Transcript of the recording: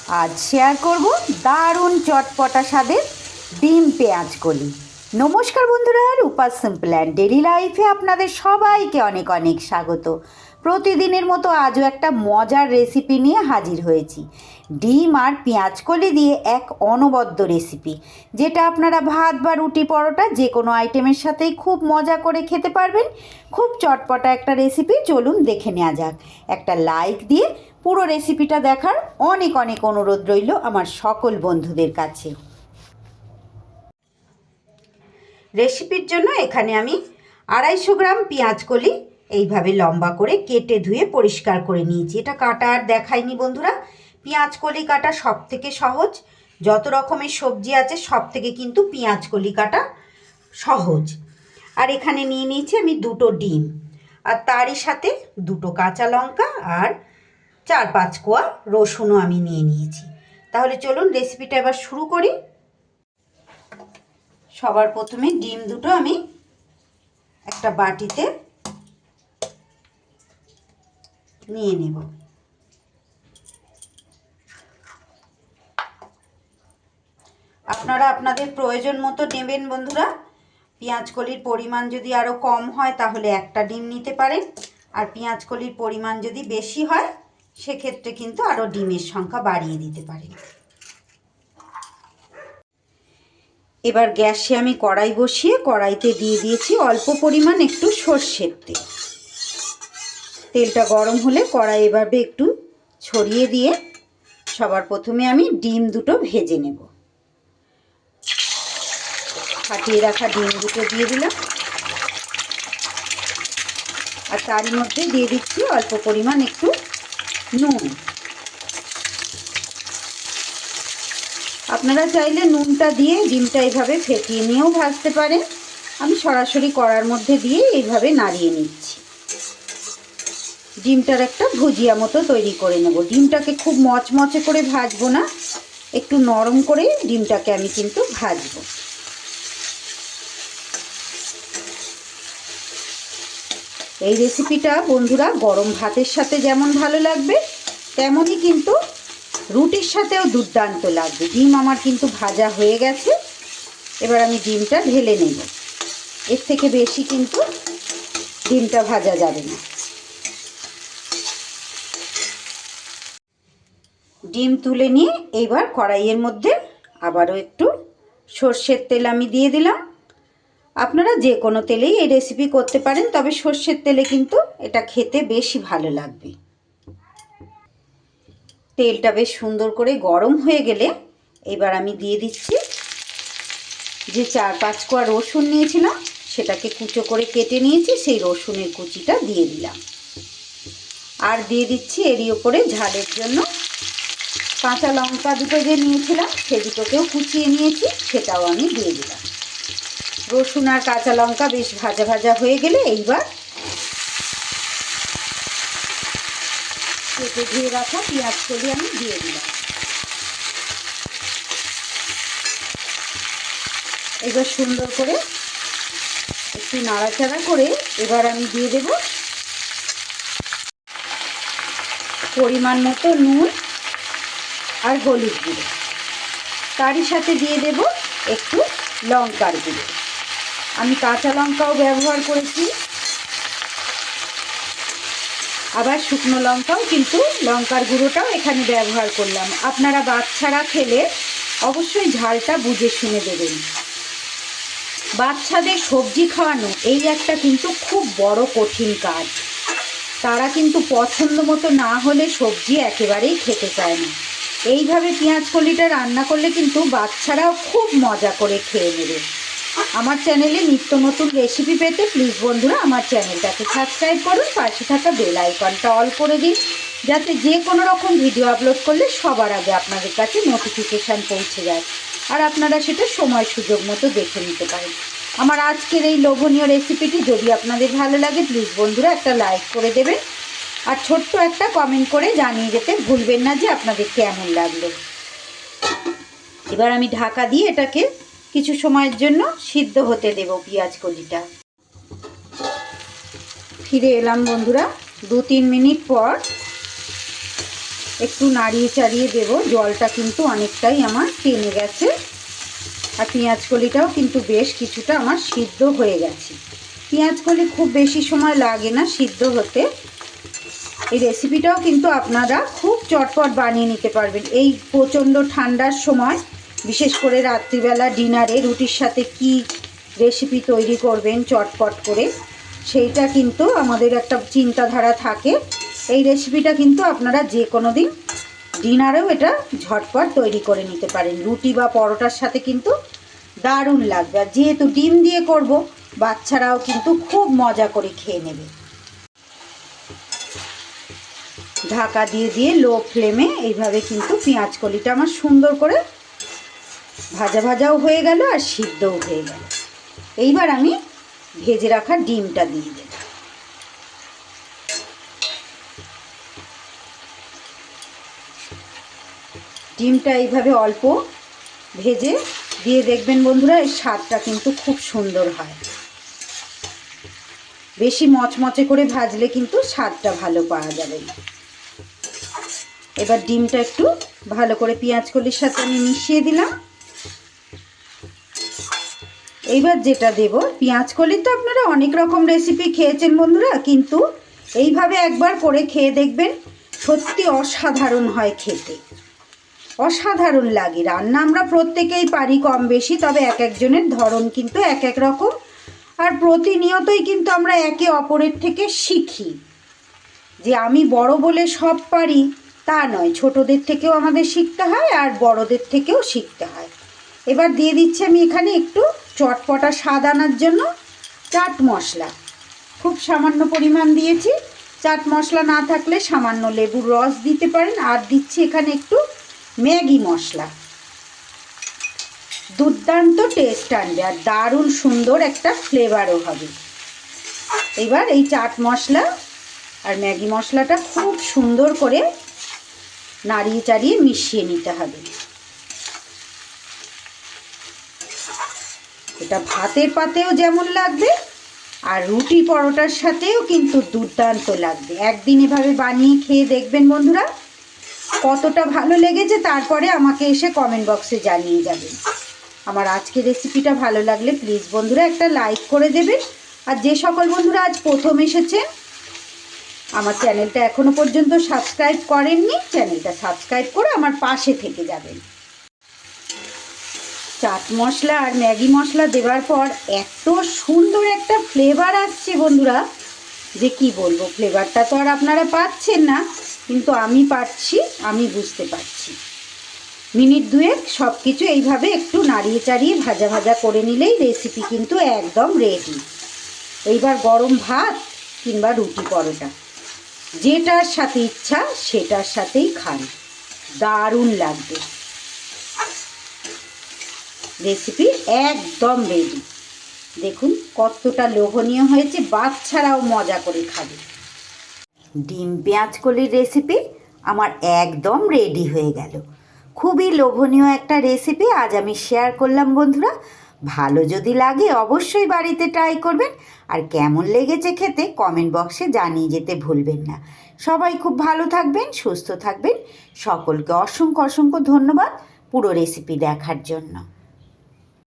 আজ শেয়ার করব দারুণ চটপটা স্বাদের ডিম পেঁয়াজ কলি। নমস্কার বন্ধুরা, রূপা সিম্পল অ্যান্ড ডেলি লাইফে আপনাদের সবাইকে অনেক অনেক স্বাগত। প্রতিদিনের মতো আজও একটা মজার রেসিপি নিয়ে হাজির হয়েছি। ডিম আর পেঁয়াজ কলি দিয়ে এক অনবদ্য রেসিপি, যেটা আপনারা ভাত বা রুটি পরোটা যে কোনো আইটেমের সাথেই খুব মজা করে খেতে পারবেন। খুব চটপটা একটা রেসিপি, চলুন দেখে নেওয়া যাক। একটা লাইক দিয়ে পুরো রেসিপিটা দেখার অনেক অনেক অনুরোধ রইল আমার সকল বন্ধুদের কাছে। রেসিপির জন্য এখানে আমি 250 গ্রাম পেঁয়াজ কলি এইভাবে লম্বা করে কেটে ধুয়ে পরিষ্কার করে নিয়েছি। এটা কাটা আর দেখাইনি বন্ধুরা। পেঁয়াজ কলি কাটা সব থেকে সহজ। যত রকমের সবজি আছে সব থেকে কিন্তু পেঁয়াজ কলি কাটা সহজ। আর এখানে নিয়ে নিয়েছি আমি 2টো ডিম, আর তারই সাথে 2টো কাঁচা লঙ্কা আর 4-5 কোয়া রসুনও আমি নিয়ে নিয়েছি। তাহলে চলুন রেসিপিটা এবার শুরু করি। সবার প্রথমে ডিম দুটো আমি একটা বাটিতে নিয়ে নেব। আপনারা আপনাদের প্রয়োজন মতো নেবেন বন্ধুরা। পেঁয়াজ কলির পরিমাণ যদি আরও কম হয় তাহলে একটা ডিম নিতে পারেন, আর পেঁয়াজ কলির পরিমাণ যদি বেশি হয় সেক্ষেত্রে কিন্তু আরও ডিমের সংখ্যা বাড়িয়ে দিতে পারেন। এবার গ্যাসে আমি কড়াই বসিয়ে কড়াইতে দিয়ে দিয়েছি অল্প পরিমাণ একটু সর্ষের তেল। তেলটা গরম হলে কড়াই এভাবে একটু ছড়িয়ে দিয়ে সবার প্রথমে আমি ডিম দুটো ভেজে নেব। ফাটিয়ে রাখা ডিম দুটো দিয়ে দিলাম, আর তারই মধ্যে দিয়ে দিচ্ছি অল্প পরিমাণ একটু নুন। আপনারা চাইলে নুনটা দিয়ে ডিমটা এইভাবে ফেটিয়ে নিয়েও ভাজতে পারেন। আমি সরাসরি কড়ার মধ্যে দিয়ে এইভাবে নাড়িয়ে নিচ্ছি। ডিমটার একটা ভুজিয়া মতো তৈরি করে নেব। ডিমটাকে খুব মচমচে করে ভাজবো না, একটু নরম করে ডিমটাকে আমি কিন্তু ভাজবো। এই রেসিপিটা বন্ধুরা গরম ভাতের সাথে যেমন ভালো লাগবে, তেমনই কিন্তু রুটির সাথেও দুর্দান্ত লাগবে। ডিম আমার কিন্তু ভাজা হয়ে গেছে। এবার আমি ডিমটা ঢেলে নেব। এর থেকে বেশি কিন্তু ডিমটা ভাজা যাবে না। ডিম তুলে নিয়ে এইবার কড়াইয়ের মধ্যে আবারও একটু সর্ষের তেল আমি দিয়ে দিলাম। আপনারা যে কোনো তেলেই এই রেসিপি করতে পারেন, তবে সর্ষের তেলে কিন্তু এটা খেতে বেশি ভালো লাগবে। তেলটা বেশ সুন্দর করে গরম হয়ে গেলে এবার আমি দিয়ে দিচ্ছি যে 4-5 কোয়া রসুন নিয়েছিলাম, সেটাকে কুচো করে কেটে নিয়েছি, সেই রসুনের কুচিটা দিয়ে দিলাম। আর দিয়ে দিচ্ছি এরই ওপরে ঝালের জন্য কাঁচা লঙ্কা দুটো যে নিয়েছিলাম সে দুটোকেও কুচিয়ে নিয়েছি, সেটাও আমি দিয়ে দিলাম। রসুন আর কাঁচা লঙ্কা বেশ ভাজা ভাজা হয়ে গেলে এইবার কেটে ধুয়ে রাখা পেঁয়াজ কলি আমি দিয়ে দিলাম। এবার সুন্দর করে একটু নাড়াচাড়া করে এবার আমি দিয়ে দেব পরিমাণ মতো নুন আর হলুদ গুঁড়ো। তারই সাথে দিয়ে দেব একটু লঙ্কার গুঁড়ো। আমি কাঁচা লঙ্কাও ব্যবহার করেছি, আবার শুকনো লঙ্কাও কিন্তু লঙ্কার গুঁড়োটাও এখানে ব্যবহার করলাম। আপনারা বাচ্চারা খেলে অবশ্যই ঝালটা বুঝে শুনে দেবেন। বাচ্চাদের সবজি খাওয়ানো এই একটা কিন্তু খুব বড় কঠিন কাজ। তারা কিন্তু পছন্দ মতো না হলে সবজি একেবারেই খেতে চায় না। এইভাবে পেঁয়াজ কলিটা রান্না করলে কিন্তু বাচ্চারাও খুব মজা করে খেয়ে নেবে। আমার চ্যানেলে নিত্য নতুন রেসিপি পেতে প্লিজ বন্ধুরা আমার চ্যানেলটাকে সাবস্ক্রাইব করুন, পাশে থাকা বেল আইকনটা অল করে দিন, যাতে যে কোনো রকম ভিডিও আপলোড করলে সবার আগে আপনাদের কাছে নোটিফিকেশান পৌঁছে যায়, আর আপনারা সেটা সময় সুযোগ মতো দেখে নিতে পারেন। আমার আজকের এই লোভনীয় রেসিপিটি যদি আপনাদের ভালো লাগে প্লিজ বন্ধুরা একটা লাইক করে দেবেন, আর ছোট্ট একটা কমেন্ট করে জানিয়ে যেতে ভুলবেন না যে আপনাদের কেমন লাগলো। এবার আমি ঢাকা দিয়ে এটাকে কিছু সময়ের জন্য সিদ্ধ হতে দেব পেঁয়াজ কলিটা। ফিরে এলাম বন্ধুরা 2-3 মিনিট পর। একটু নাড়িয়ে চাড়িয়ে দেব। জলটা কিন্তু অনেকটাই আমার টেনে গেছে, আর পেঁয়াজকলিটাও কিন্তু বেশ কিছুটা আমার সিদ্ধ হয়ে গেছে। পেঁয়াজকলি খুব বেশি সময় লাগে না সিদ্ধ হতে। এই রেসিপিটাও কিন্তু আপনারা খুব চটপট বানিয়ে নিতে পারবেন। এই প্রচণ্ড ঠান্ডার সময়, বিশেষ করে রাত্রিবেলা ডিনারে রুটির সাথে কি রেসিপি তৈরি করবেন চটপট করে, সেইটা কিন্তু আমাদের একটা চিন্তাধারা থাকে। এই রেসিপিটা কিন্তু আপনারা যে কোনো দিন ডিনারেও এটা ঝটপট তৈরি করে নিতে পারেন। রুটি বা পরোটার সাথে কিন্তু দারুণ লাগবে। আর যেহেতু ডিম দিয়ে করব, বাচ্চারাও কিন্তু খুব মজা করে খেয়ে নেবে। ঢাকা দিয়ে দিয়ে লো ফ্লেমে এইভাবে কিন্তু পেঁয়াজকলিটা আমার সুন্দর করে ভাজা ভাজাও হয়ে গেল আর সিদ্ধও হয়ে গেল। এইবার আমি ভেজে রাখা ডিমটা দিয়ে দেব। ডিমটা এইভাবে অল্প ভেজে দিয়ে দেখবেন বন্ধুরা, এর স্বাদটা কিন্তু খুব সুন্দর হয়। বেশি মচমচে করে ভাজলে কিন্তু স্বাদটা ভালো পাওয়া যাবে না। এবার ডিমটা একটু ভালো করে পেঁয়াজকলির সাথে আমি মিশিয়ে দিলাম। এইবার যেটা দেব, পেঁয়াজকলির তো আপনারা অনেক রকম রেসিপি খেয়েছেন বন্ধুরা, কিন্তু এইভাবে একবার করে খেয়ে দেখবেন, সত্যি অসাধারণ হয় খেতে, অসাধারণ লাগে। রান্না আমরা প্রত্যেকেই পারি কম বেশি, তবে এক একজনের ধরন কিন্তু এক এক রকম। আর প্রতিনিয়তই কিন্তু আমরা একে অপরের থেকে শিখি। যে আমি বড় বলে সব পারি তা নয়, ছোটদের থেকেও আমাদের শিখতে হয় আর বড়দের থেকেও শিখতে হয়। এবার দিয়ে দিচ্ছি আমি এখানে একটু চটপটা স্বাদ আনার জন্য চাট মশলা। খুব সামান্য পরিমাণ দিয়েছি। চাট মশলা না থাকলে সামান্য লেবুর রস দিতে পারেন। আর দিচ্ছি এখানে একটু ম্যাগি মশলা। দুর্দান্ত টেস্ট আনবে আর দারুণ সুন্দর একটা ফ্লেভারও হবে। এবার এই চাট মশলা আর ম্যাগি মশলাটা খুব সুন্দর করে নাড়িয়ে চাড়িয়ে মিশিয়ে নিতে হবে। এটা ভাতের পাতেও যেমন লাগবে, আর রুটি পরোটার সাথেও কিন্তু দুর্দান্ত লাগবে। একদিন এভাবে বানিয়ে খেয়ে দেখবেন বন্ধুরা, কতটা ভালো লেগেছে তারপরে আমাকে এসে কমেন্ট বক্সে জানিয়ে যাবেন। আমার আজকের রেসিপিটা ভালো লাগলে প্লিজ বন্ধুরা একটা লাইক করে দেবেন। আর যে সকল বন্ধুরা আজ প্রথম এসেছেন, আমার চ্যানেলটা এখনো পর্যন্ত সাবস্ক্রাইব করেননি, চ্যানেলটা সাবস্ক্রাইব করে আমার পাশে থেকে যাবেন। চাট মশলা আর ম্যাগি মশলা দেওয়ার পর এত সুন্দর একটা ফ্লেভার আসছে বন্ধুরা, যে কি বলবো। ফ্লেভারটা তো আর আপনারা পাচ্ছেন না, কিন্তু আমি পাচ্ছি, আমি বুঝতে পারছি। মিনিট দুয়েক সব কিছু এইভাবে একটু নাড়িয়ে চাড়িয়ে ভাজা ভাজা করে নিলেই রেসিপি কিন্তু একদম রেডি। এইবার গরম ভাত কিংবা রুটি পরোটা, যেটার সাথে ইচ্ছা সেটার সাথেই খান, দারুণ লাগবে। রেসিপি একদম রেডি। দেখুন কতটা লোভনীয় হয়েছে, বাচ্চারাও মজা করে খাবে। ডিম পেঁয়াজকলির রেসিপি আমার একদম রেডি হয়ে গেল। খুবই লোভনীয় একটা রেসিপি আজ আমি শেয়ার করলাম বন্ধুরা। ভালো যদি লাগে অবশ্যই বাড়িতে ট্রাই করবেন। আর কেমন লেগেছে খেতে কমেন্ট বক্সে জানিয়ে যেতে ভুলবেন না। সবাই খুব ভালো থাকবেন, সুস্থ থাকবেন। সকলকে অসংখ্য অসংখ্য ধন্যবাদ পুরো রেসিপি দেখার জন্য।